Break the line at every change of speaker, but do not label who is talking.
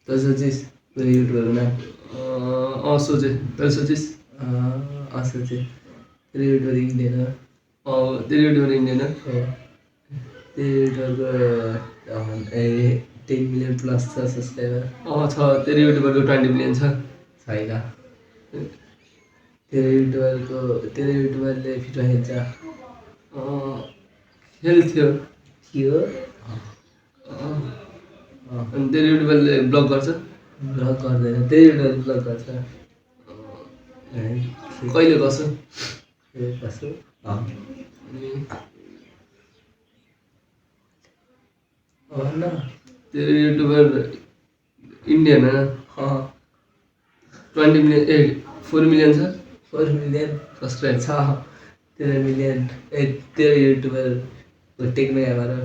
तसं सोचिस मेरो युट्युबरको नाम
सोचेँ तैँले सोचिस्
असो चाहिँ तेरो युट्युबर इन्डियन हो
तेरो युट्युबर इन्डियन हो
तेरो युट्युबरको 10 मिलियन प्लस छ सब्सक्राइबर
छ तेरो युट्युबरको 20 मिलियन छ
छैन तेरो युट्युबरले फिफा खेल्छ
खेल्थ्यो
थियो
अनि तेरो युट्युबरले ब्लग गर्छ
ब्लग गर्दैन तेरो युट्युबरले ब्लग गर्छ
कहिले गर्छ
कसो भन्न
तेरो युट्युबर इन्डियन होइन 20 मिलियन 4 मिलियन छ
4 मिलियन
सब्सक्राइब
छ तेरो मिलियन तेरो युट्युबर टेक्नो यामारो